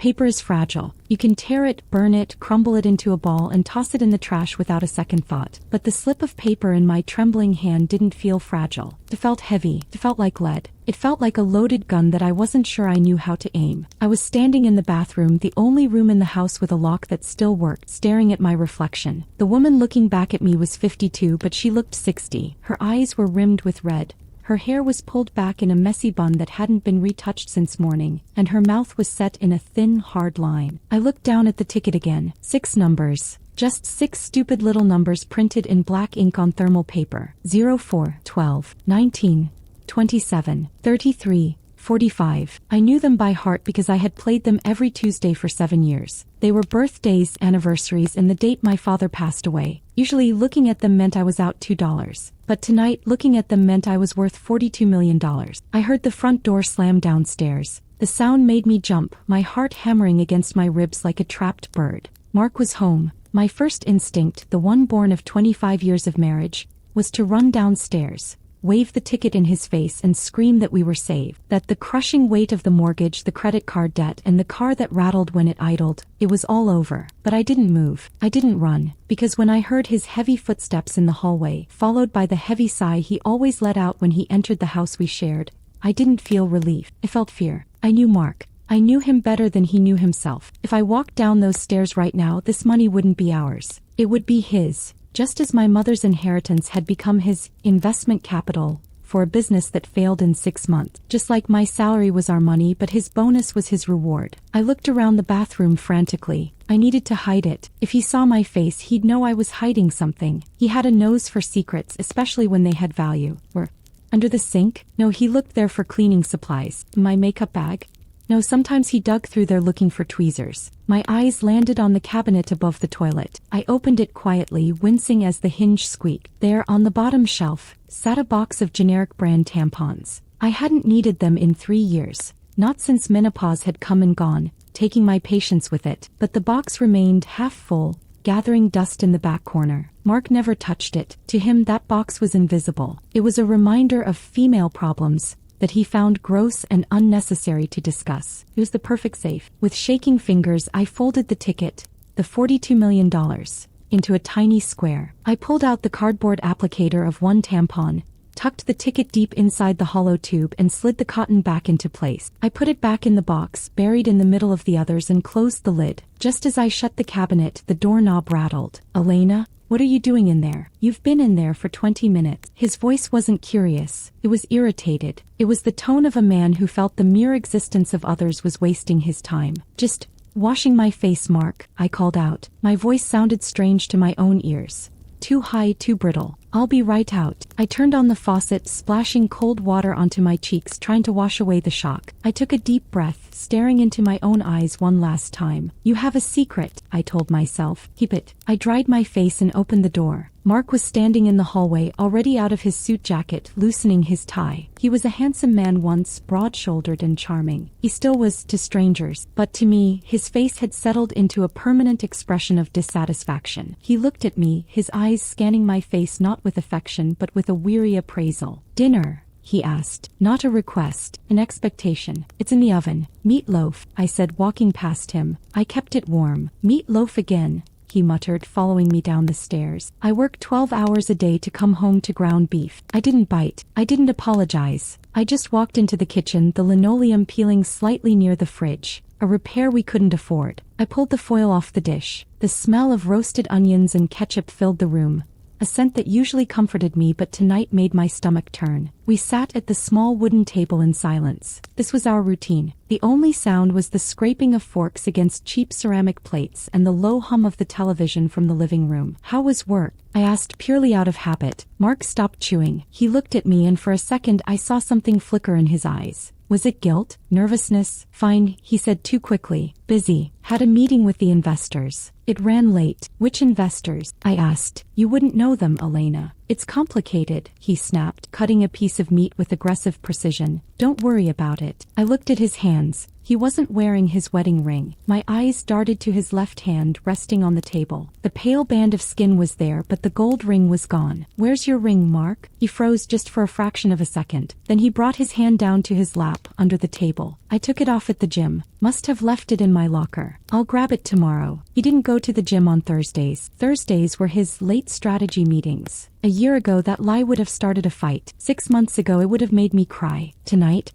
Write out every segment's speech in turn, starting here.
Paper is fragile. You can tear it, burn it, crumble it into a ball and toss it in the trash without a second thought. But the slip of paper in my trembling hand didn't feel fragile. It felt heavy. It felt like lead. It felt like a loaded gun that I wasn't sure I knew how to aim. I was standing in the bathroom, the only room in the house with a lock that still worked, staring at my reflection. The woman looking back at me was 52, but she looked 60. Her eyes were rimmed with red. Her hair was pulled back in a messy bun that hadn't been retouched since morning, and her mouth was set in a thin, hard line. I looked down at the ticket again. 6 numbers. Just 6 stupid little numbers printed in black ink on thermal paper. 04, 12, 19, 27, 33, 45. I knew them by heart because I had played them every Tuesday for 7 years. They were birthdays, anniversaries, and the date my father passed away. Usually looking at them meant I was out $2. But tonight, looking at them meant I was worth $42 million. I heard the front door slam downstairs. The sound made me jump, my heart hammering against my ribs like a trapped bird. Mark was home. My first instinct, the one born of 25 years of marriage, was to run downstairs, wave the ticket in his face and scream that we were saved, that the crushing weight of the mortgage, the credit card debt, and the car that rattled when it idled, it was all over. But I didn't move. I didn't run, because when I heard his heavy footsteps in the hallway, followed by the heavy sigh he always let out when he entered the house we shared, I didn't feel relief. I felt fear. I knew Mark. I knew him better than he knew himself. If I walked down those stairs right now, this money wouldn't be ours. It would be his. Just as my mother's inheritance had become his investment capital for a business that failed in 6 months. Just like my salary was our money, but his bonus was his reward. I looked around the bathroom frantically. I needed to hide it. If he saw my face, he'd know I was hiding something. He had a nose for secrets, especially when they had value. Under the sink? No, he looked there for cleaning supplies. My makeup bag? No, sometimes he dug through there looking for tweezers. My eyes landed on the cabinet above the toilet. I opened it quietly, wincing as the hinge squeaked. There, on the bottom shelf, sat a box of generic brand tampons. I hadn't needed them in 3 years. Not since menopause had come and gone, taking my patience with it. But the box remained half full, gathering dust in the back corner. Mark never touched it. To him, that box was invisible. It was a reminder of female problems that he found gross and unnecessary to discuss. It was the perfect safe. With shaking fingers, I folded the ticket, the $42 million, into a tiny square. I pulled out the cardboard applicator of one tampon, tucked the ticket deep inside the hollow tube, and slid the cotton back into place. I put it back in the box, buried in the middle of the others, and closed the lid. Just as I shut the cabinet, the doorknob rattled. "Elena? What are you doing in there? You've been in there for 20 minutes. His voice wasn't curious. It was irritated. It was the tone of a man who felt the mere existence of others was wasting his time. "Just washing my face, Mark," I called out. My voice sounded strange to my own ears. Too high, too brittle. "I'll be right out." I turned on the faucet, splashing cold water onto my cheeks, trying to wash away the shock. I took a deep breath, staring into my own eyes one last time. "You have a secret," I told myself. "Keep it." I dried my face and opened the door. Mark was standing in the hallway, already out of his suit jacket, loosening his tie. He was a handsome man once, broad-shouldered and charming. He still was to strangers, but to me, his face had settled into a permanent expression of dissatisfaction. He looked at me, his eyes scanning my face not with affection but with a weary appraisal. "Dinner?" he asked. "Not a request, an expectation. It's in the oven." "Meatloaf," I said, walking past him. "I kept it warm." "Meatloaf again," he muttered, following me down the stairs. "I work 12 hours a day to come home to ground beef." I didn't bite. I didn't apologize. I just walked into the kitchen, the linoleum peeling slightly near the fridge. A repair we couldn't afford. I pulled the foil off the dish. The smell of roasted onions and ketchup filled the room. A scent that usually comforted me but tonight made my stomach turn. We sat at the small wooden table in silence. This was our routine. The only sound was the scraping of forks against cheap ceramic plates and the low hum of the television from the living room. "How was work?" I asked, purely out of habit. Mark stopped chewing. He looked at me, and for a second I saw something flicker in his eyes. Was it guilt? Nervousness? "Fine," he said too quickly. "Busy. Had a meeting with the investors. It ran late." "Which investors?" I asked. "You wouldn't know them, Elena." "It's complicated," he snapped, cutting a piece of meat with aggressive precision. "Don't worry about it." I looked at his hands. He wasn't wearing his wedding ring. My eyes darted to his left hand, resting on the table. The pale band of skin was there, but the gold ring was gone. "Where's your ring, Mark?" He froze just for a fraction of a second. Then he brought his hand down to his lap, under the table. I took it off at the gym. Must have left it in my locker. I'll grab it tomorrow. He didn't go to the gym on Thursdays. Thursdays were his late strategy meetings. A year ago that lie would have started a fight. 6 months ago it would have made me cry. Tonight,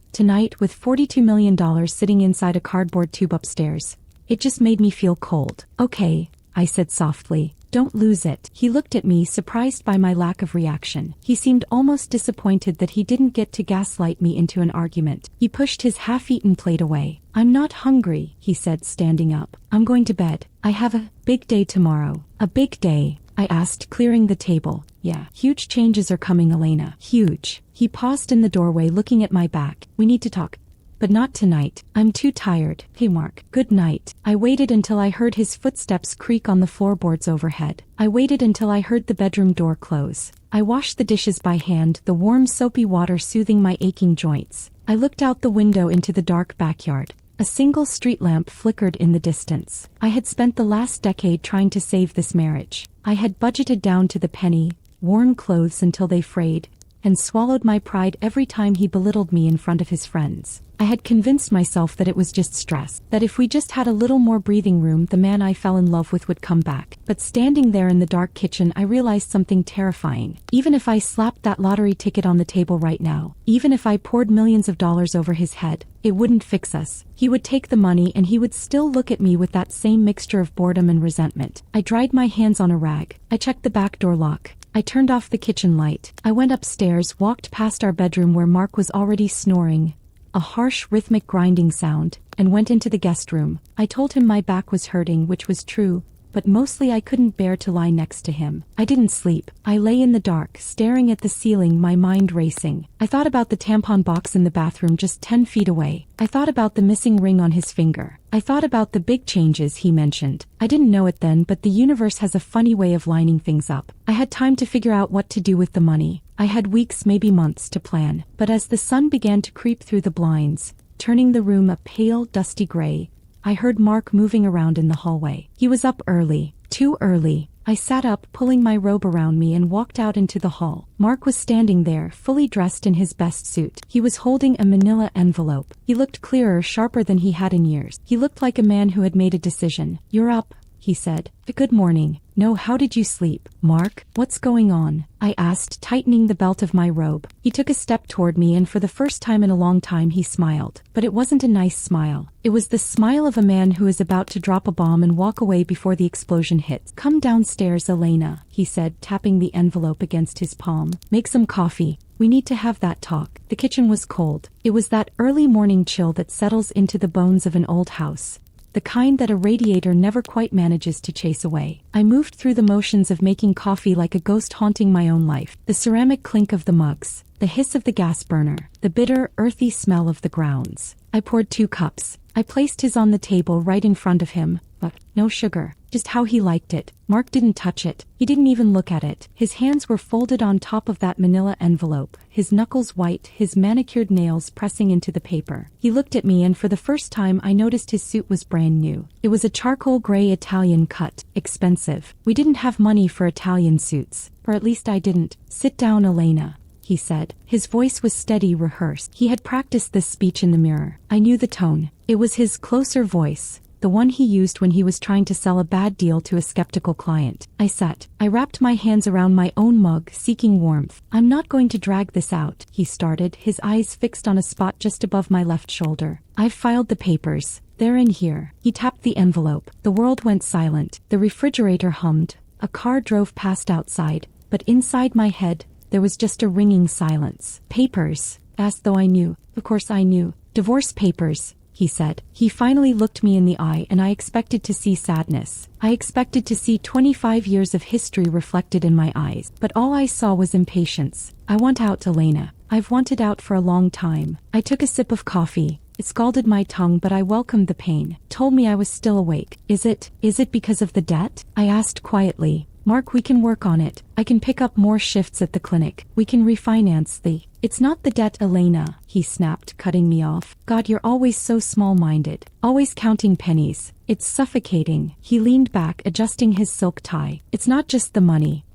with $42 million sitting inside a cardboard tube upstairs, it just made me feel cold. Okay, I said softly. Don't lose it. He looked at me, surprised by my lack of reaction. He seemed almost disappointed that he didn't get to gaslight me into an argument. He pushed his half-eaten plate away. I'm not hungry, he said, standing up. I'm going to bed. I have a big day tomorrow. A big day? I asked, clearing the table. Yeah. Huge changes are coming, Elena. Huge. He paused in the doorway, looking at my back. We need to talk. But not tonight. I'm too tired. Hey Mark. Good night. I waited until I heard his footsteps creak on the floorboards overhead. I waited until I heard the bedroom door close. I washed the dishes by hand, the warm soapy water soothing my aching joints. I looked out the window into the dark backyard. A single street lamp flickered in the distance. I had spent the last decade trying to save this marriage. I had budgeted down to the penny, worn clothes until they frayed, and swallowed my pride every time he belittled me in front of his friends. I had convinced myself that it was just stress, that if we just had a little more breathing room, the man I fell in love with would come back. But standing there in the dark kitchen, I realized something terrifying. Even if I slapped that lottery ticket on the table right now, even if I poured millions of dollars over his head, it wouldn't fix us. He would take the money and he would still look at me with that same mixture of boredom and resentment. I dried my hands on a rag. I checked the back door lock. I turned off the kitchen light. I went upstairs, walked past our bedroom where Mark was already snoring, a harsh rhythmic grinding sound, and went into the guest room. I told him my back was hurting, which was true, but mostly I couldn't bear to lie next to him. I didn't sleep. I lay in the dark, staring at the ceiling, my mind racing. I thought about the tampon box in the bathroom just 10 feet away. I thought about the missing ring on his finger. I thought about the big changes he mentioned. I didn't know it then, but the universe has a funny way of lining things up. I had time to figure out what to do with the money. I had weeks, maybe months, to plan. But as the sun began to creep through the blinds, turning the room a pale, dusty gray, I heard Mark moving around in the hallway. He was up early. Too early. I sat up, pulling my robe around me, and walked out into the hall. Mark was standing there, fully dressed in his best suit. He was holding a manila envelope. He looked clearer, sharper than he had in years. He looked like a man who had made a decision. You're up, he said. Good morning. No, how did you sleep? Mark, what's going on? I asked, tightening the belt of my robe. He took a step toward me, and for the first time in a long time he smiled. But it wasn't a nice smile. It was the smile of a man who is about to drop a bomb and walk away before the explosion hits. Come downstairs, Elena, he said, tapping the envelope against his palm. Make some coffee. We need to have that talk. The kitchen was cold. It was that early morning chill that settles into the bones of an old house, the kind that a radiator never quite manages to chase away. I moved through the motions of making coffee like a ghost haunting my own life. The ceramic clink of the mugs, the hiss of the gas burner, the bitter, earthy smell of the grounds. I poured 2 cups. I placed his on the table right in front of him, but no sugar. Just how he liked it. Mark didn't touch it. He didn't even look at it. His hands were folded on top of that manila envelope, his knuckles white, his manicured nails pressing into the paper. He looked at me, and for the first time I noticed his suit was brand new. It was a charcoal gray Italian cut, expensive. We didn't have money for Italian suits, or at least I didn't. Sit down, Elena, he said. His voice was steady, rehearsed. He had practiced this speech in the mirror. I knew the tone. It was his closer voice, the one he used when he was trying to sell a bad deal to a skeptical client. I sat. I wrapped my hands around my own mug, seeking warmth. I'm not going to drag this out, he started, his eyes fixed on a spot just above my left shoulder. I've filed the papers. They're in here. He tapped the envelope. The world went silent. The refrigerator hummed. A car drove past outside. But inside my head, there was just a ringing silence. Papers? As though I knew. Of course I knew. Divorce papers, he said. He finally looked me in the eye, and I expected to see sadness. I expected to see 25 years of history reflected in my eyes. But all I saw was impatience. I want out, Elena. I've wanted out for a long time. I took a sip of coffee. It scalded my tongue, but I welcomed the pain. Told me I was still awake. Is it because of the debt? I asked quietly. Mark, we can work on it. I can pick up more shifts at the clinic. We can refinance the... It's not the debt, Elena, he snapped, cutting me off. God, you're always so small-minded. Always counting pennies. It's suffocating. He leaned back, adjusting his silk tie. It's not just the money.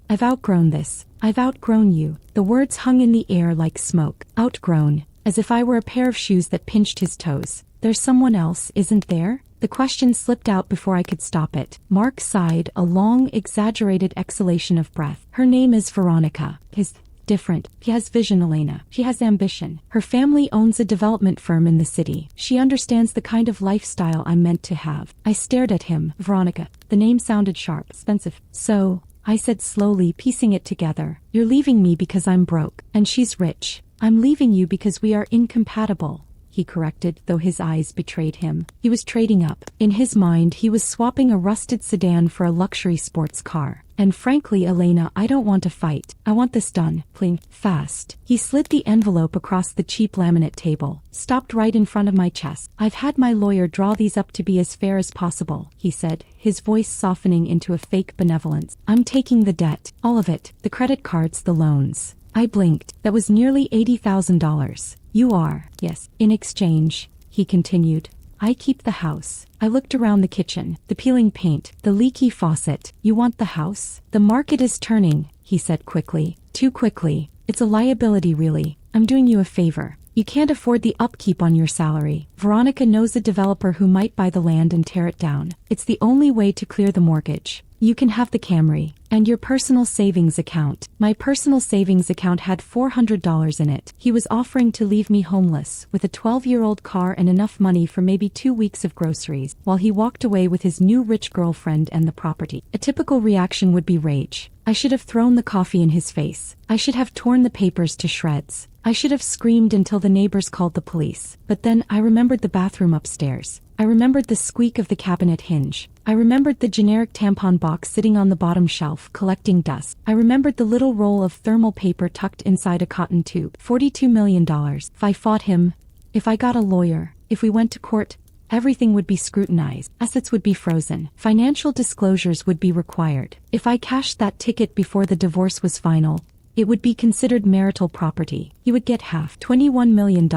I've outgrown this. I've outgrown you. The words hung in the air like smoke. Outgrown. as if I were a pair of shoes that pinched his toes. There's someone else, isn't there? The question slipped out before I could stop it. Mark sighed, a long, exaggerated exhalation of breath. Her name is Veronica. His different. She has vision, Elena. She has ambition. Her family owns a development firm in the city. She understands the kind of lifestyle I'm meant to have. I stared at him. Veronica. The name sounded sharp, expensive. So, I said slowly, piecing it together. You're leaving me because I'm broke. And she's rich. I'm leaving you because we are incompatible, he corrected, though his eyes betrayed him. He was trading up. In his mind, he was swapping a rusted sedan for a luxury sports car. And frankly, Elena, I don't want to fight. I want this done, please, fast. He slid the envelope across the cheap laminate table, stopped right in front of my chest. I've had my lawyer draw these up to be as fair as possible, he said, his voice softening into a fake benevolence. I'm taking the debt, all of it, the credit cards, the loans. I blinked. That was nearly $80,000. You are, yes. In exchange, he continued, I keep the house. I looked around the kitchen, the peeling paint, the leaky faucet. You want the house? The market is turning, he said quickly. Too quickly. It's a liability, really. I'm doing you a favor. You can't afford the upkeep on your salary. Veronica knows a developer who might buy the land and tear it down. It's the only way to clear the mortgage. You can have the Camry. And your personal savings account. My personal savings account had $400 in it. He was offering to leave me homeless, with a 12-year-old car and enough money for maybe 2 weeks of groceries, while he walked away with his new rich girlfriend and the property. A typical reaction would be rage. I should have thrown the coffee in his face. I should have torn the papers to shreds. I should have screamed until the neighbors called the police. But then I remembered the bathroom upstairs. I remembered the squeak of the cabinet hinge. I remembered the generic tampon box sitting on the bottom shelf, collecting dust. I remembered the little roll of thermal paper tucked inside a cotton tube. $42 million. If I fought him, if I got a lawyer, if we went to court, everything would be scrutinized. Assets would be frozen. Financial disclosures would be required. If I cashed that ticket before the divorce was final, it would be considered marital property. He would get half, $21 million.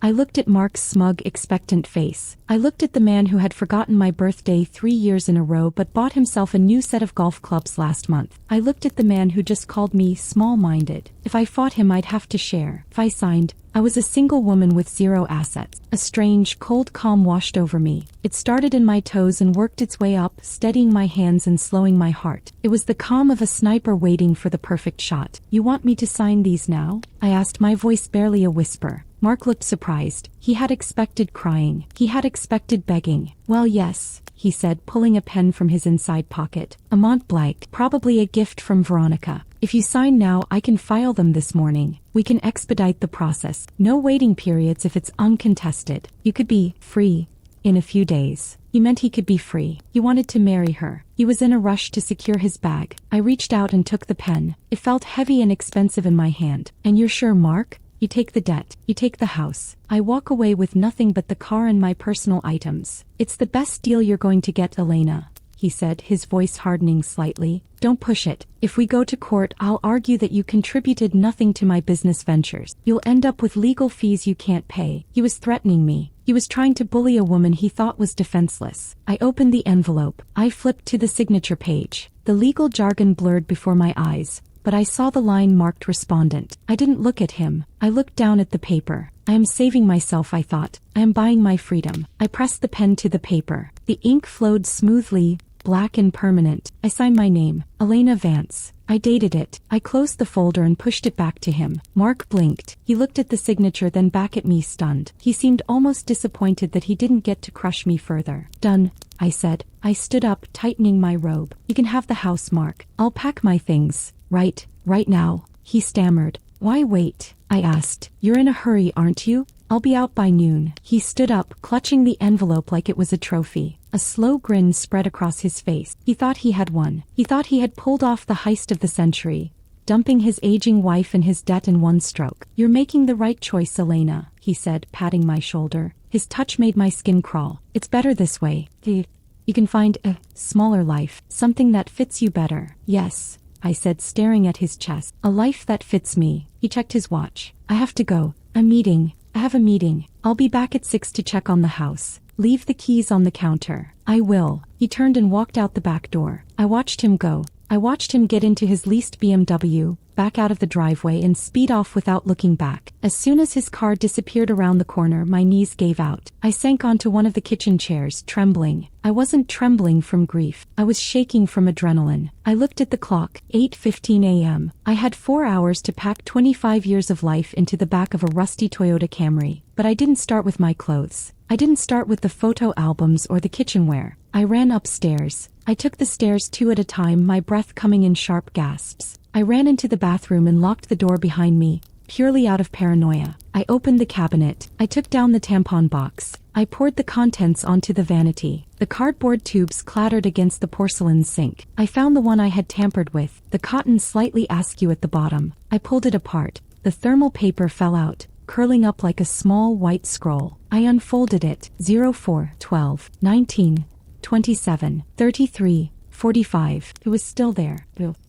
I looked at Mark's smug, expectant face. I looked at the man who had forgotten my birthday 3 years in a row but bought himself a new set of golf clubs last month. I looked at the man who just called me small-minded. If I fought him, I'd have to share. If I signed, I was a single woman with 0 assets. A strange, cold calm washed over me. It started in my toes and worked its way up, steadying my hands and slowing my heart. It was the calm of a sniper waiting for the perfect shot. You want me to sign these now? I asked, my voice barely a whisper. Mark looked surprised. He had expected crying. He had expected begging. Well, yes, he said, pulling a pen from his inside pocket. A Mont Blanc, probably a gift from Veronica. If you sign now, I can file them this morning. We can expedite the process. No waiting periods if it's uncontested. You could be free in a few days. He meant he could be free. He wanted to marry her. He was in a rush to secure his bag. I reached out and took the pen. It felt heavy and expensive in my hand. And you're sure, Mark? You take the debt. You take the house. I walk away with nothing but the car and my personal items. It's the best deal you're going to get, Elena, he said, his voice hardening slightly. Don't push it. If we go to court, I'll argue that you contributed nothing to my business ventures. You'll end up with legal fees you can't pay. He was threatening me. He was trying to bully a woman he thought was defenseless. I opened the envelope. I flipped to the signature page. The legal jargon blurred before my eyes, but I saw the line marked respondent. I didn't look at him. I looked down at the paper. I am saving myself, I thought. I am buying my freedom. I pressed the pen to the paper. The ink flowed smoothly, black and permanent. I signed my name, Elena Vance. I dated it. I closed the folder and pushed it back to him. Mark blinked. He looked at the signature, then back at me, stunned. He seemed almost disappointed that he didn't get to crush me further. Done, I said. I stood up, tightening my robe. You can have the house, Mark. I'll pack my things. Right now, he stammered. Why wait? I asked. You're in a hurry, aren't you? I'll be out by noon. He stood up, clutching the envelope like it was a trophy. A slow grin spread across his face. He thought he had won. He thought he had pulled off the heist of the century, dumping his aging wife and his debt in one stroke. You're making the right choice, Elena, he said, patting my shoulder. His touch made my skin crawl. It's better this way. You can find a smaller life, something that fits you better. Yes, I said, staring at his chest. A life that fits me. He checked his watch. I have to go. I have a meeting. I'll be back at 6 to check on the house. Leave the keys on the counter. I will. He turned and walked out the back door. I watched him go. I watched him get into his leased BMW, back out of the driveway and speed off without looking back. As soon as his car disappeared around the corner, my knees gave out. I sank onto one of the kitchen chairs, trembling. I wasn't trembling from grief. I was shaking from adrenaline. I looked at the clock, 8:15 a.m. I had 4 hours to pack 25 years of life into the back of a rusty Toyota Camry. But I didn't start with my clothes. I didn't start with the photo albums or the kitchenware. I ran upstairs. I took the stairs 2 at a time, my breath coming in sharp gasps. I ran into the bathroom and locked the door behind me, purely out of paranoia. I opened the cabinet. I took down the tampon box. I poured the contents onto the vanity. The cardboard tubes clattered against the porcelain sink. I found the one I had tampered with, the cotton slightly askew at the bottom. I pulled it apart. The thermal paper fell out, curling up like a small white scroll. I unfolded it. 04, 12, 19, 27, 33, 45. It was still there.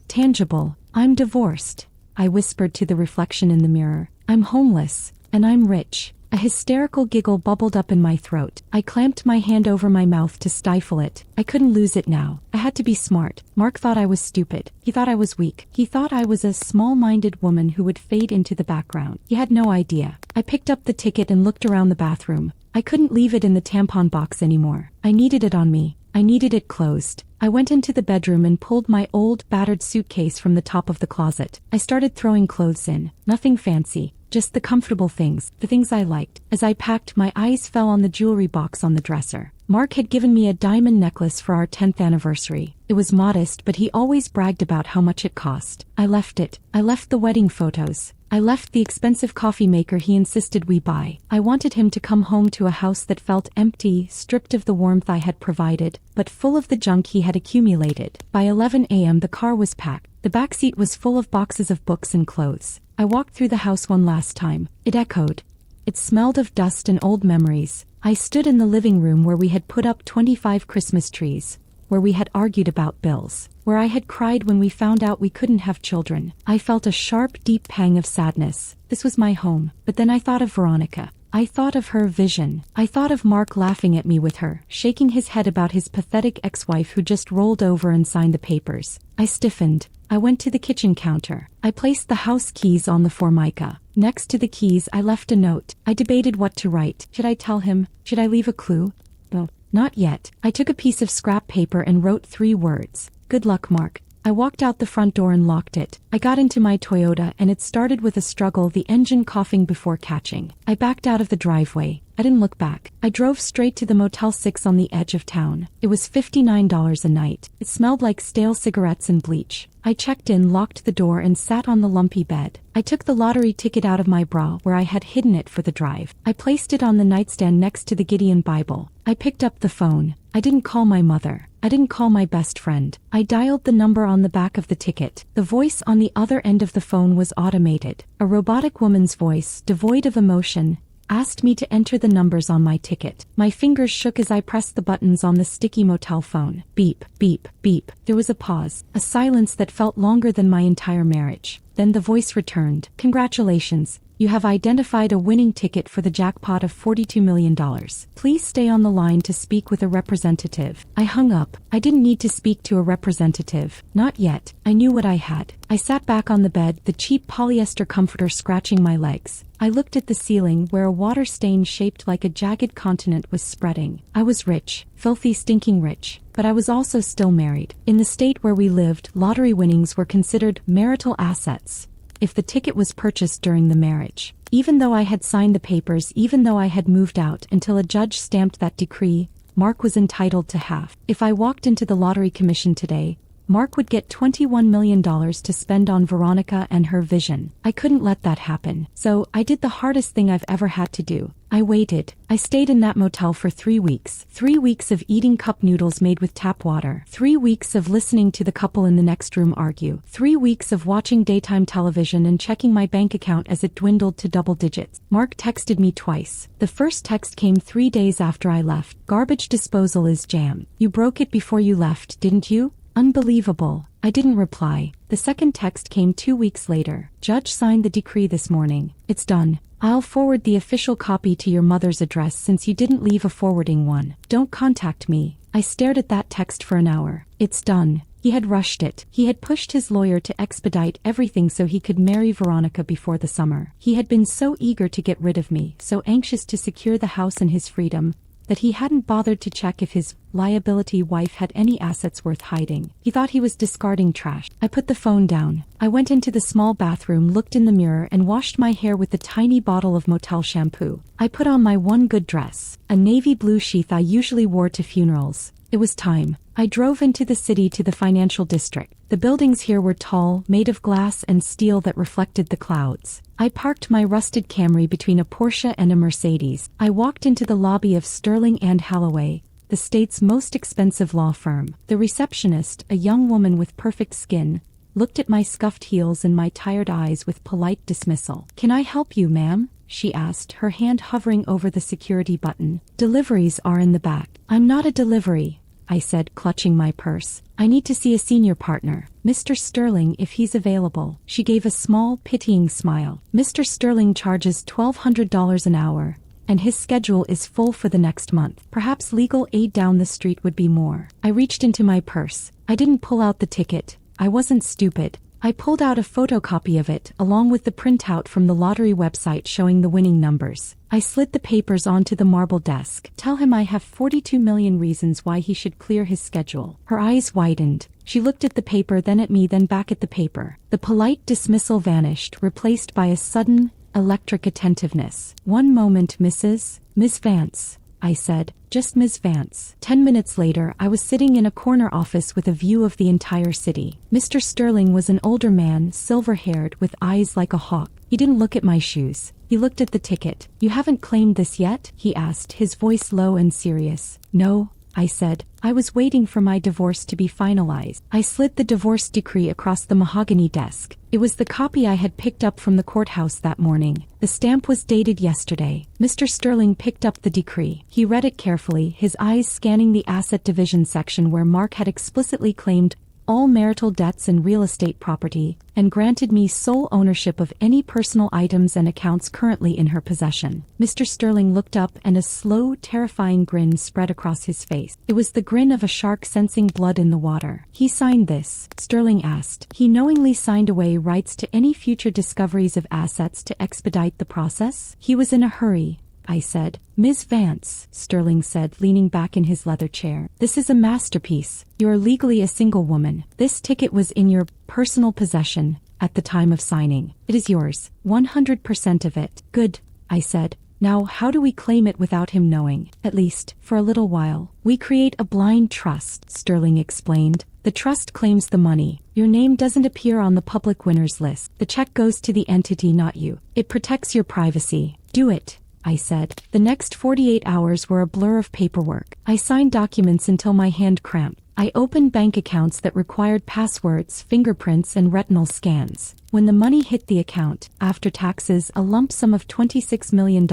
Tangible. I'm divorced. I whispered to the reflection in the mirror. I'm homeless. And I'm rich. A hysterical giggle bubbled up in my throat. I clamped my hand over my mouth to stifle it. I couldn't lose it now. I had to be smart. Mark thought I was stupid. He thought I was weak. He thought I was a small-minded woman who would fade into the background. He had no idea. I picked up the ticket and looked around the bathroom. I couldn't leave it in the tampon box anymore. I needed it on me. I needed it closed. I went into the bedroom and pulled my old, battered suitcase from the top of the closet. I started throwing clothes in. Nothing fancy. Just the comfortable things, the things I liked. As I packed, my eyes fell on the jewelry box on the dresser. Mark had given me a diamond necklace for our 10th anniversary. It was modest, but he always bragged about how much it cost. I left it. I left the wedding photos. I left the expensive coffee maker he insisted we buy. I wanted him to come home to a house that felt empty, stripped of the warmth I had provided, but full of the junk he had accumulated. By 11 a.m. the car was packed. The backseat was full of boxes of books and clothes. I walked through the house one last time. It echoed. It smelled of dust and old memories. I stood in the living room where we had put up 25 Christmas trees, where we had argued about bills, where I had cried when we found out we couldn't have children. I felt a sharp, deep pang of sadness. This was my home. But then I thought of Veronica. I thought of her vision. I thought of Mark laughing at me with her, shaking his head about his pathetic ex-wife who just rolled over and signed the papers. I stiffened. I went to the kitchen counter. I placed the house keys on the formica. Next to the keys, I left a note. I debated what to write. Should I tell him? Should I leave a clue? No, not yet. I took a piece of scrap paper and wrote 3 words. Good luck, Mark. I walked out the front door and locked it. I got into my Toyota and it started with a struggle, the engine coughing before catching. I backed out of the driveway. I didn't look back. I drove straight to the Motel 6 on the edge of town. It was $59 a night. It smelled like stale cigarettes and bleach. I checked in, locked the door, and sat on the lumpy bed. I took the lottery ticket out of my bra where I had hidden it for the drive. I placed it on the nightstand next to the Gideon Bible. I picked up the phone. I didn't call my mother. I didn't call my best friend. I dialed the number on the back of the ticket. The voice on the other end of the phone was automated. A robotic woman's voice, devoid of emotion, asked me to enter the numbers on my ticket. My fingers shook as I pressed the buttons on the sticky motel phone. Beep, beep, beep. There was a pause, a silence that felt longer than my entire marriage. Then the voice returned. Congratulations. You have identified a winning ticket for the jackpot of $42 million. Please stay on the line to speak with a representative. I hung up. I didn't need to speak to a representative. Not yet. I knew what I had. I sat back on the bed, the cheap polyester comforter scratching my legs. I looked at the ceiling where a water stain shaped like a jagged continent was spreading. I was rich, filthy, stinking rich, but I was also still married. In the state where we lived, lottery winnings were considered marital assets if the ticket was purchased during the marriage. Even though I had signed the papers, even though I had moved out until a judge stamped that decree, Mark was entitled to half. If I walked into the lottery commission today, Mark would get $21 million to spend on Veronica and her vision. I couldn't let that happen. So I did the hardest thing I've ever had to do. I waited. I stayed in that motel for 3 weeks. 3 weeks of eating cup noodles made with tap water. 3 weeks of listening to the couple in the next room argue. 3 weeks of watching daytime television and checking my bank account as it dwindled to double digits. Mark texted me twice. The first text came 3 days after I left. Garbage disposal is jammed. You broke it before you left, didn't you? Unbelievable. I didn't reply. The second text came 2 weeks later. Judge signed the decree this morning. It's done. I'll forward the official copy to your mother's address since you didn't leave a forwarding one. Don't contact me. I stared at that text for an hour. It's done. He had rushed it. He had pushed his lawyer to expedite everything so he could marry Veronica before the summer. He had been so eager to get rid of me, so anxious to secure the house and his freedom, that he hadn't bothered to check if his liability wife had any assets worth hiding. He thought he was discarding trash. I put the phone down. I went into the small bathroom, looked in the mirror, and washed my hair with the tiny bottle of motel shampoo. I put on my one good dress, a navy blue sheath I usually wore to funerals. It was time. I drove into the city to the financial district. The buildings here were tall, made of glass and steel that reflected the clouds. I parked my rusted Camry between a Porsche and a Mercedes. I walked into the lobby of Sterling and Holloway, the state's most expensive law firm. The receptionist, a young woman with perfect skin, looked at my scuffed heels and my tired eyes with polite dismissal. "Can I help you, ma'am?" she asked, her hand hovering over the security button. "Deliveries are in the back." "I'm not a delivery," I said, clutching my purse. "I need to see a senior partner. Mr. Sterling, if he's available." She gave a small, pitying smile. "Mr. Sterling charges $1,200 an hour, and his schedule is full for the next month. Perhaps legal aid down the street would be more." I reached into my purse. I didn't pull out the ticket. I wasn't stupid. I pulled out a photocopy of it, along with the printout from the lottery website showing the winning numbers. I slid the papers onto the marble desk. "Tell him I have 42 million reasons why he should clear his schedule." Her eyes widened. She looked at the paper, then at me, then back at the paper. The polite dismissal vanished, replaced by a sudden, electric attentiveness. "One moment, Miss Vance," I said. "Just Ms. Vance." 10 minutes later, I was sitting in a corner office with a view of the entire city. Mr. Sterling was an older man, silver-haired, with eyes like a hawk. He didn't look at my shoes. He looked at the ticket. "You haven't claimed this yet?" he asked, his voice low and serious. "No," I said. "I was waiting for my divorce to be finalized." I slid the divorce decree across the mahogany desk. It was the copy I had picked up from the courthouse that morning. The stamp was dated yesterday. Mr. Sterling picked up the decree. He read it carefully, his eyes scanning the asset division section where Mark had explicitly claimed all marital debts and real estate property, and granted me sole ownership of any personal items and accounts currently in her possession. Mr. Sterling looked up and a slow, terrifying grin spread across his face. It was the grin of a shark sensing blood in the water. "He signed this?" Sterling asked. "He knowingly signed away rights to any future discoveries of assets to expedite the process?" "He was in a hurry," I said. "Ms. Vance," Sterling said, leaning back in his leather chair, "this is a masterpiece. You're legally a single woman. This ticket was in your personal possession at the time of signing. It is yours, 100% of it." "Good," I said. "Now how do we claim it without him knowing? At least, for a little while." "We create a blind trust," Sterling explained. "The trust claims the money. Your name doesn't appear on the public winners list. The check goes to the entity, not you. It protects your privacy." "Do it," I said. The next 48 hours were a blur of paperwork. I signed documents until my hand cramped. I opened bank accounts that required passwords, fingerprints, and retinal scans. When the money hit the account, after taxes, a lump sum of $26 million,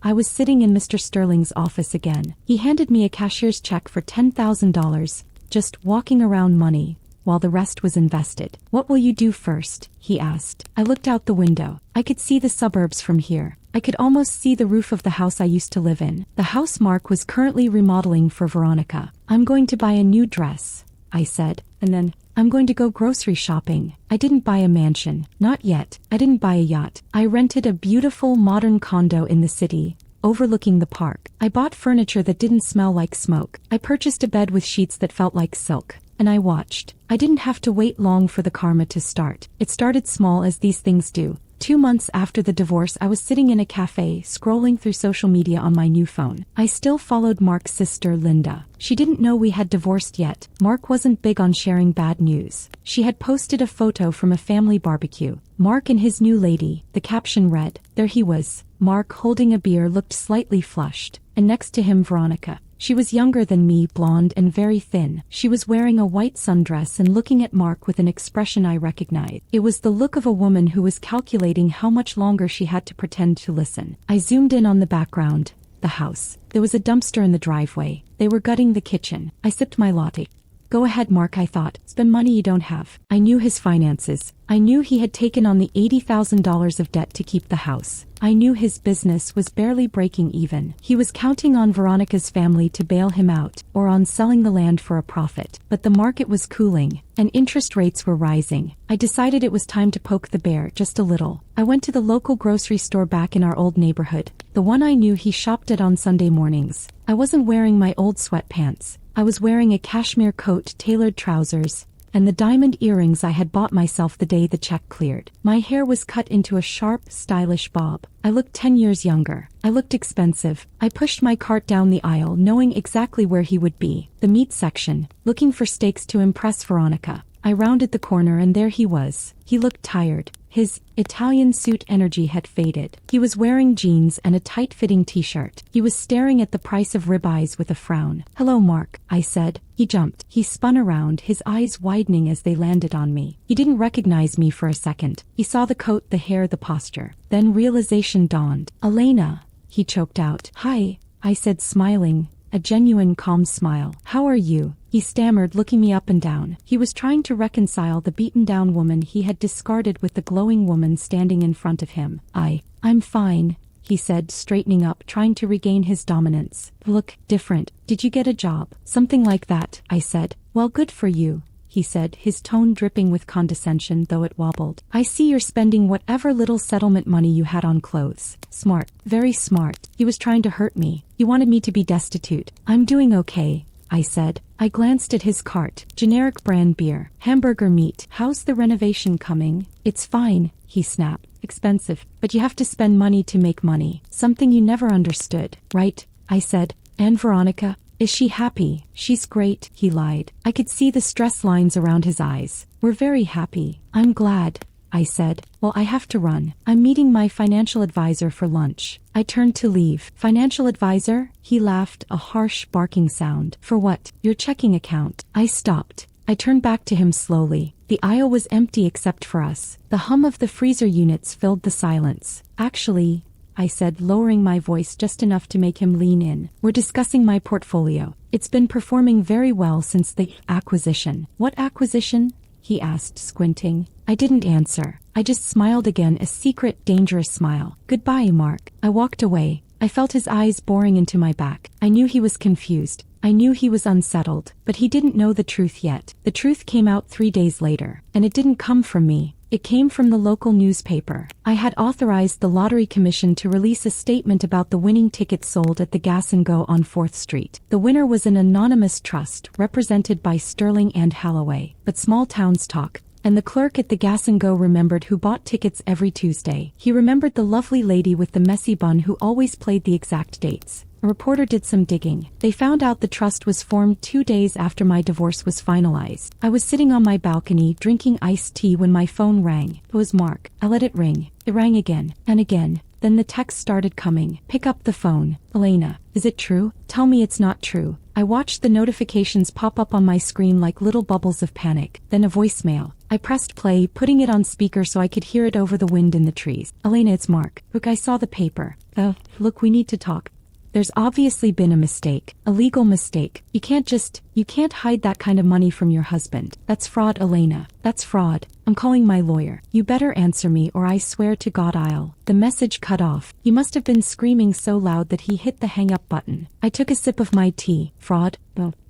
I was sitting in Mr. Sterling's office again. He handed me a cashier's check for $10,000, just walking around money, while the rest was invested. "What will you do first?" he asked. I looked out the window. I could see the suburbs from here. I could almost see the roof of the house I used to live in. The house Mark was currently remodeling for Veronica. "I'm going to buy a new dress," I said, "and then I'm going to go grocery shopping." I didn't buy a mansion. Not yet. I didn't buy a yacht. I rented a beautiful modern condo in the city, overlooking the park. I bought furniture that didn't smell like smoke. I purchased a bed with sheets that felt like silk. And I watched. I didn't have to wait long for the karma to start. It started small, as these things do. 2 months after the divorce, I was sitting in a cafe, scrolling through social media on my new phone. I still followed Mark's sister, Linda. She didn't know we had divorced yet. Mark wasn't big on sharing bad news. She had posted a photo from a family barbecue. Mark and his new lady. The caption read, "There he was. Mark, holding a beer, looked slightly flushed. And next to him, Veronica. She was younger than me, blonde and very thin. She was wearing a white sundress and looking at Mark with an expression I recognized. It was the look of a woman who was calculating how much longer she had to pretend to listen." I zoomed in on the background. The house. There was a dumpster in the driveway. They were gutting the kitchen. I sipped my latte. Go ahead, Mark, I thought. Spend money you don't have. I knew his finances. I knew he had taken on the $80,000 of debt to keep the house. I knew his business was barely breaking even. He was counting on Veronica's family to bail him out, or on selling the land for a profit. But the market was cooling, and interest rates were rising. I decided it was time to poke the bear just a little. I went to the local grocery store back in our old neighborhood, the one I knew he shopped at on Sunday mornings. I wasn't wearing my old sweatpants. I was wearing a cashmere coat, tailored trousers, and the diamond earrings I had bought myself the day the check cleared. My hair was cut into a sharp, stylish bob. I looked 10 years younger. I looked expensive. I pushed my cart down the aisle, knowing exactly where he would be. The meat section, looking for steaks to impress Veronica. I rounded the corner and there he was. He looked tired. His Italian suit energy had faded. He was wearing jeans and a tight-fitting t-shirt. He was staring at the price of ribeyes with a frown. "Hello, Mark," I said. He jumped. He spun around, his eyes widening as they landed on me. He didn't recognize me for a second. He saw the coat, the hair, the posture. Then realization dawned. "Elena," he choked out. "Hi," I said, smiling. A genuine calm smile. "How are you?" He stammered, looking me up and down. He was trying to reconcile the beaten-down woman he had discarded with the glowing woman standing in front of him. I'm fine," he said, straightening up, trying to regain his dominance. "Look different. Did you get a job?" "Something like that," I said. "Well, good for you," he said, his tone dripping with condescension, though it wobbled. "I see you're spending whatever little settlement money you had on clothes. Smart. Very smart." He was trying to hurt me. He wanted me to be destitute. "I'm doing okay," I said. I glanced at his cart. Generic brand beer. Hamburger meat. "How's the renovation coming?" "It's fine," he snapped. "Expensive, but you have to spend money to make money. Something you never understood, right?" I said. "And Veronica? Is she happy?" "She's great," he lied. I could see the stress lines around his eyes. "We're very happy." "I'm glad," I said. "Well, I have to run. I'm meeting my financial advisor for lunch." I turned to leave. "Financial advisor?" He laughed, a harsh barking sound. "For what?" "Your checking account." I stopped. I turned back to him slowly. The aisle was empty except for us. The hum of the freezer units filled the silence. "Actually," I said, lowering my voice just enough to make him lean in, "we're discussing my portfolio. It's been performing very well since the acquisition." "What acquisition?" he asked, squinting. I didn't answer. I just smiled again, a secret, dangerous smile. "Goodbye, Mark." I walked away. I felt his eyes boring into my back. I knew he was confused. I knew he was unsettled, but he didn't know the truth yet. The truth came out 3 days later, and it didn't come from me. It came from the local newspaper. I had authorized the Lottery Commission to release a statement about the winning tickets sold at the Gas and Go on 4th Street. The winner was an anonymous trust represented by Sterling and Halloway. But small towns talk. And the clerk at the Gas and Go remembered who bought tickets every Tuesday. He remembered the lovely lady with the messy bun who always played the exact dates. A reporter did some digging. They found out the trust was formed 2 days after my divorce was finalized. I was sitting on my balcony drinking iced tea when my phone rang. It was Mark. I let it ring. It rang again and again. Then the text started coming. "Pick up the phone. Elena, is it true? Tell me it's not true." I watched the notifications pop up on my screen like little bubbles of panic. Then a voicemail. I pressed play, putting it on speaker so I could hear it over the wind in the trees. "Elena, it's Mark. Look, I saw the paper." Look, we need to talk. There's obviously been a mistake. A legal mistake. You can't hide that kind of money from your husband. That's fraud, Elena. That's fraud. I'm calling my lawyer. You better answer me or I swear to God I'll." The message cut off. He must have been screaming so loud that he hit the hang up button. I took a sip of my tea. Fraud?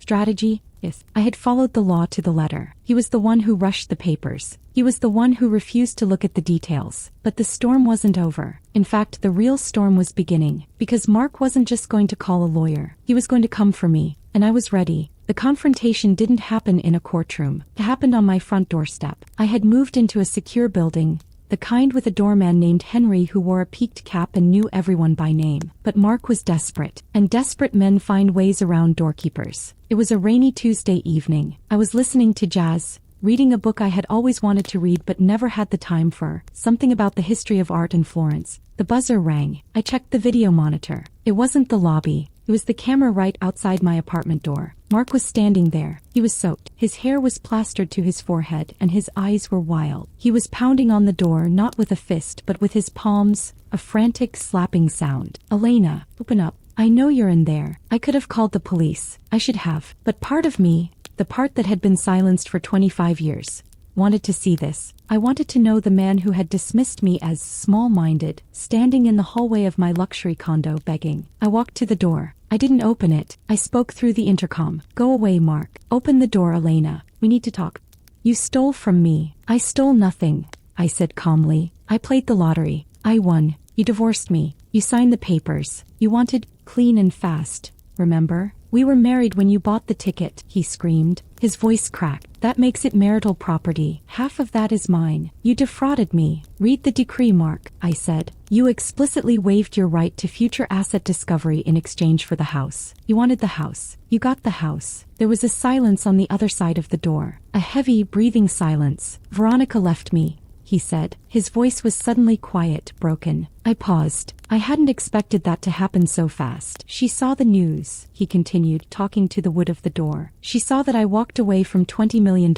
Strategy? Yes. I had followed the law to the letter. He was the one who rushed the papers. He was the one who refused to look at the details. But the storm wasn't over. In fact, the real storm was beginning. Because Mark wasn't just going to call a lawyer. He was going to come for me. And I was ready. The confrontation didn't happen in a courtroom. It happened on my front doorstep. I had moved into a secure building, the kind with a doorman named Henry who wore a peaked cap and knew everyone by name. But Mark was desperate, and desperate men find ways around doorkeepers. It was a rainy Tuesday evening. I was listening to jazz, reading a book I had always wanted to read but never had the time for, something about the history of art in Florence. The buzzer rang. I checked the video monitor. It wasn't the lobby. It was the camera right outside my apartment door. Mark was standing there. He was soaked. His hair was plastered to his forehead, and his eyes were wild. He was pounding on the door, not with a fist, but with his palms, a frantic slapping sound. "Elena, open up. I know you're in there. I could have called the police. I should have. But part of me, the part that had been silenced for 25 years. Wanted to see this. I wanted to know the man who had dismissed me as small-minded, standing in the hallway of my luxury condo begging. I walked to the door. I didn't open it. I spoke through the intercom. Go away, Mark. Open the door, Elena. We need to talk. You stole from me. I stole nothing, I said calmly. I played the lottery. I won. You divorced me. You signed the papers. You wanted clean and fast. Remember? We were married when you bought the ticket, he screamed. His voice cracked. That makes it marital property. Half of that is mine. You defrauded me. Read the decree, Mark, I said. You explicitly waived your right to future asset discovery in exchange for the house. You wanted the house. You got the house. There was a silence on the other side of the door. A heavy, breathing silence. Veronica left me, he said. His voice was suddenly quiet, broken. I paused. I hadn't expected that to happen so fast. She saw the news, he continued, talking to the wood of the door. She saw that I walked away from $20 million.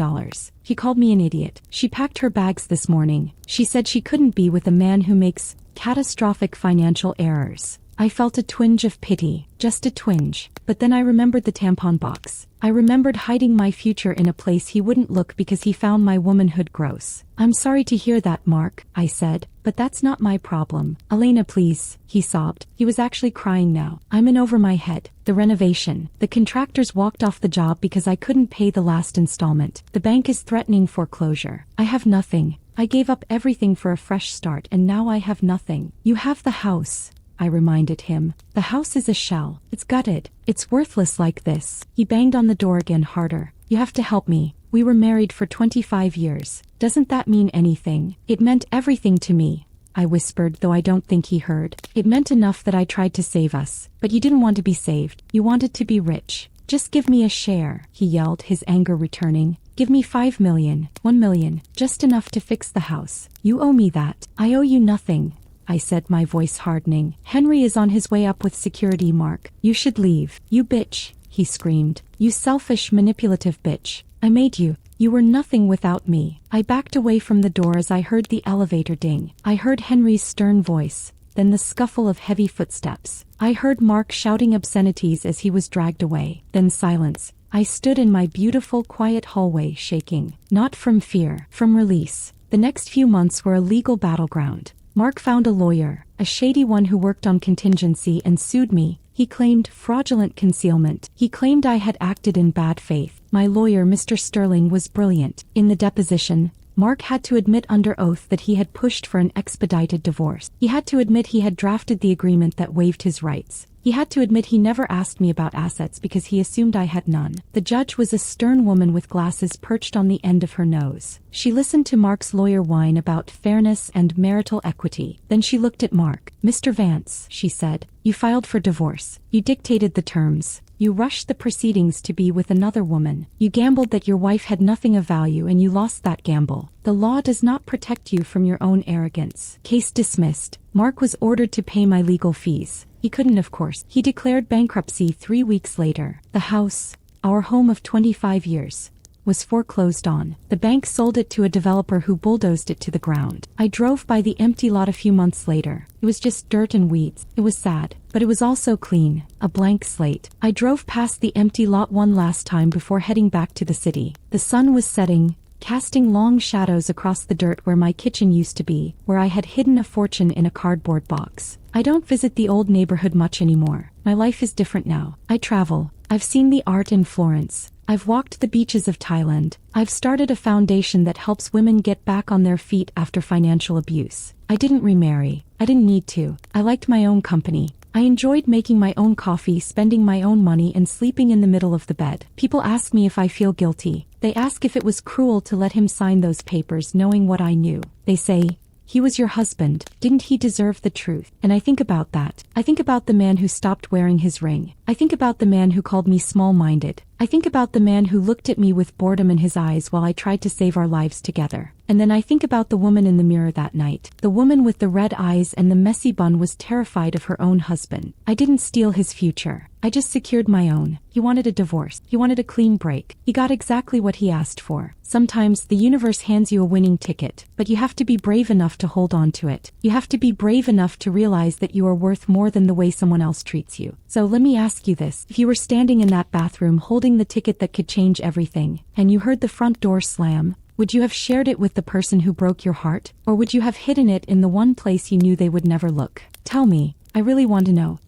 He called me an idiot. She packed her bags this morning. She said she couldn't be with a man who makes catastrophic financial errors. I felt a twinge of pity, just a twinge. But then I remembered the tampon box. I remembered hiding my future in a place he wouldn't look because he found my womanhood gross. I'm sorry to hear that, Mark, I said, but that's not my problem. Elena, please, he sobbed. He was actually crying now. I'm in over my head. The renovation. The contractors walked off the job because I couldn't pay the last installment. The bank is threatening foreclosure. I have nothing. I gave up everything for a fresh start and now I have nothing. You have the house, I reminded him. The house is a shell. It's gutted. It's worthless like this. He banged on the door again harder. You have to help me. We were married for 25 years. Doesn't that mean anything? It meant everything to me, I whispered, though I don't think he heard. It meant enough that I tried to save us. But you didn't want to be saved. You wanted to be rich. Just give me a share, he yelled, his anger returning. Give me 5 million, 1 million, just enough to fix the house. You owe me that. I owe you nothing, I said, my voice hardening. Henry is on his way up with security, Mark. You should leave. You bitch, he screamed. You selfish, manipulative bitch. I made you. You were nothing without me. I backed away from the door as I heard the elevator ding. I heard Henry's stern voice, then the scuffle of heavy footsteps. I heard Mark shouting obscenities as he was dragged away. Then silence. I stood in my beautiful, quiet hallway, shaking. Not from fear, from release. The next few months were a legal battleground. Mark found a lawyer, a shady one who worked on contingency, and sued me. He claimed fraudulent concealment. He claimed I had acted in bad faith. My lawyer, Mr. Sterling, was brilliant. In the deposition, Mark had to admit under oath that he had pushed for an expedited divorce. He had to admit he had drafted the agreement that waived his rights. He had to admit he never asked me about assets because he assumed I had none. The judge was a stern woman with glasses perched on the end of her nose. She listened to Mark's lawyer whine about fairness and marital equity. Then she looked at Mark. Mr. Vance, she said, you filed for divorce. You dictated the terms. You rushed the proceedings to be with another woman. You gambled that your wife had nothing of value and you lost that gamble. The law does not protect you from your own arrogance. Case dismissed. Mark was ordered to pay my legal fees. He couldn't, of course. He declared bankruptcy 3 weeks later. The house, our home of 25 years, was foreclosed on. The bank sold it to a developer who bulldozed it to the ground. I drove by the empty lot a few months later. It was just dirt and weeds. It was sad, but it was also clean, a blank slate. I drove past the empty lot one last time before heading back to the city. The sun was setting, casting long shadows across the dirt where my kitchen used to be, where I had hidden a fortune in a cardboard box. I don't visit the old neighborhood much anymore. My life is different now. I travel. I've seen the art in Florence. I've walked the beaches of Thailand. I've started a foundation that helps women get back on their feet after financial abuse. I didn't remarry. I didn't need to. I liked my own company. I enjoyed making my own coffee, spending my own money, and sleeping in the middle of the bed. People ask me if I feel guilty. They ask if it was cruel to let him sign those papers knowing what I knew. They say, he was your husband. Didn't he deserve the truth? And I think about that. I think about the man who stopped wearing his ring. I think about the man who called me small-minded. I think about the man who looked at me with boredom in his eyes while I tried to save our lives together. And then I think about the woman in the mirror that night. The woman with the red eyes and the messy bun was terrified of her own husband. I didn't steal his future. I just secured my own. He wanted a divorce. He wanted a clean break. He got exactly what he asked for. Sometimes the universe hands you a winning ticket, but you have to be brave enough to hold on to it. You have to be brave enough to realize that you are worth more than the way someone else treats you. So let me ask you this. If you were standing in that bathroom holding holding the ticket that could change everything, and you heard the front door slam, would you have shared it with the person who broke your heart, or would you have hidden it in the one place you knew they would never look? Tell me, I really want to know.